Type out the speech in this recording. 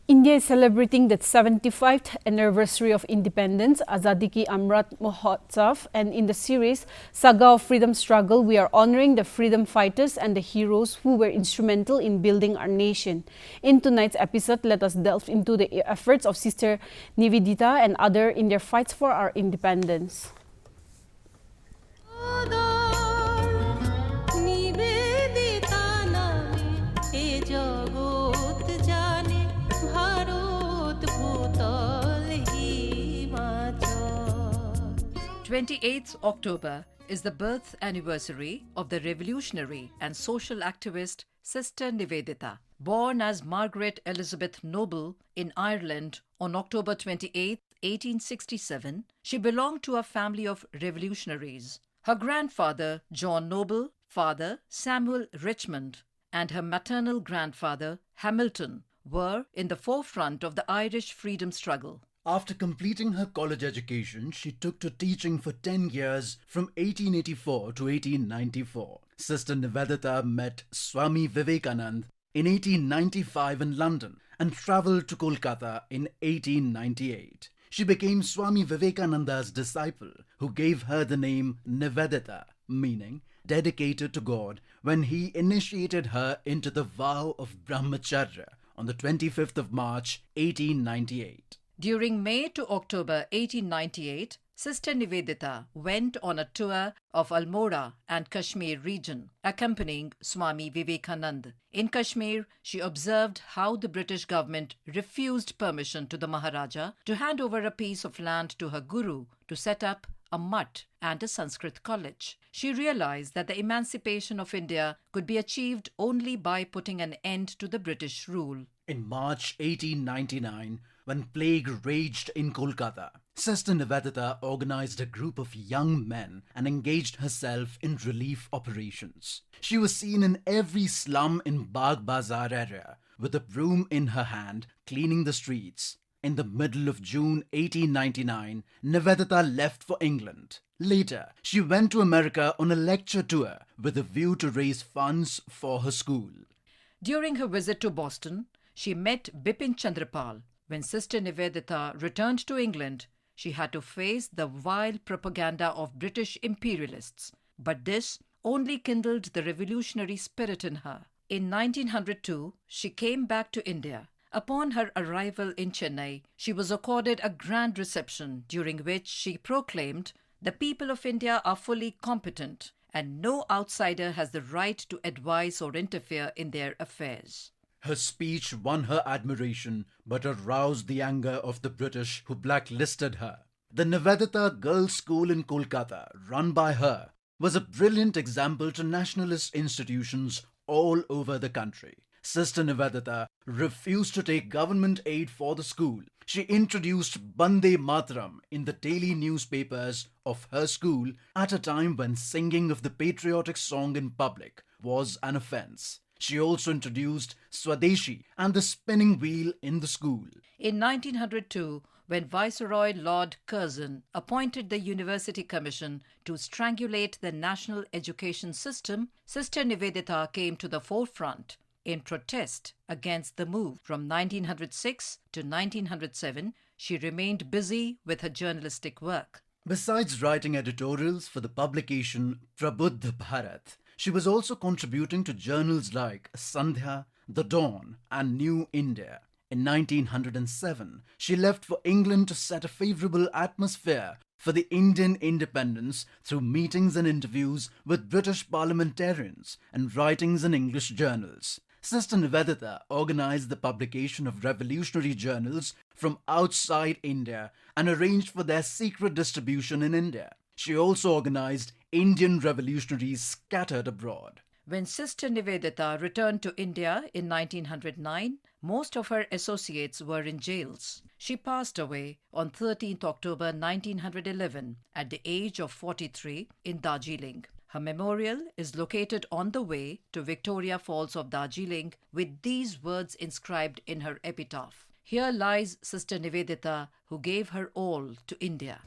India is celebrating the 75th anniversary of independence, Azadi Ki Amrit Mahotsav, and in the series Saga of Freedom Struggle, we are honoring the freedom fighters and the heroes who were instrumental in building our nation. In tonight's episode, let us delve into the efforts of Sister Nivedita and others in their fights for our independence. October 28th is the birth anniversary of the revolutionary and social activist Sister Nivedita. Born as Margaret Elizabeth Noble in Ireland on October 28, 1867, she belonged to a family of revolutionaries. Her grandfather, John Noble, father, Samuel Richmond, and her maternal grandfather, Hamilton, were in the forefront of the Irish freedom struggle. After completing her college education, she took to teaching for 10 years from 1884 to 1894. Sister Nivedita met Swami Vivekananda in 1895 in London and travelled to Kolkata in 1898. She became Swami Vivekananda's disciple, who gave her the name Nivedita, meaning dedicated to God, when he initiated her into the vow of Brahmacharya on the 25th of March 1898. During May to October 1898, Sister Nivedita went on a tour of Almora and Kashmir region, accompanying Swami Vivekananda. In Kashmir, she observed how the British government refused permission to the Maharaja to hand over a piece of land to her guru to set up a mutt and a Sanskrit college. She realized that the emancipation of India could be achieved only by putting an end to the British rule. In March 1899, when plague raged in Kolkata, Sister Nivedita organized a group of young men and engaged herself in relief operations. She was seen in every slum in Bagh Bazar area with a broom in her hand, cleaning the streets. In the middle of June 1899, Nivedita left for England. Later, she went to America on a lecture tour with a view to raise funds for her school. During her visit to Boston, she met Bipin Chandrapal. When Sister Nivedita returned to England, she had to face the vile propaganda of British imperialists. But this only kindled the revolutionary spirit in her. In 1902, she came back to India. Upon her arrival in Chennai, she was accorded a grand reception during which she proclaimed, "The people of India are fully competent and no outsider has the right to advise or interfere in their affairs." Her speech won her admiration but aroused the anger of the British, who blacklisted her. The Nivedita Girls' School in Kolkata, run by her, was a brilliant example to nationalist institutions all over the country. Sister Nivedita refused to take government aid for the school. She introduced Bande Mataram in the daily newspapers of her school at a time when singing of the patriotic song in public was an offence. She also introduced Swadeshi and the spinning wheel in the school. In 1902, when Viceroy Lord Curzon appointed the University Commission to strangulate the national education system, Sister Nivedita came to the forefront. In protest against the move from 1906 to 1907, she remained busy with her journalistic work. Besides writing editorials for the publication Prabuddha Bharat, she was also contributing to journals like Sandhya, The Dawn, and New India. In 1907, she left for England to set a favourable atmosphere for the Indian independence through meetings and interviews with British parliamentarians and writings in English journals. Sister Nivedita organized the publication of revolutionary journals from outside India and arranged for their secret distribution in India. She also organized Indian revolutionaries scattered abroad. When Sister Nivedita returned to India in 1909, most of her associates were in jails. She passed away on 13th October 1911 at the age of 43 in Darjeeling. Her memorial is located on the way to Victoria Falls of Darjeeling with these words inscribed in her epitaph. Here lies Sister Nivedita, who gave her all to India.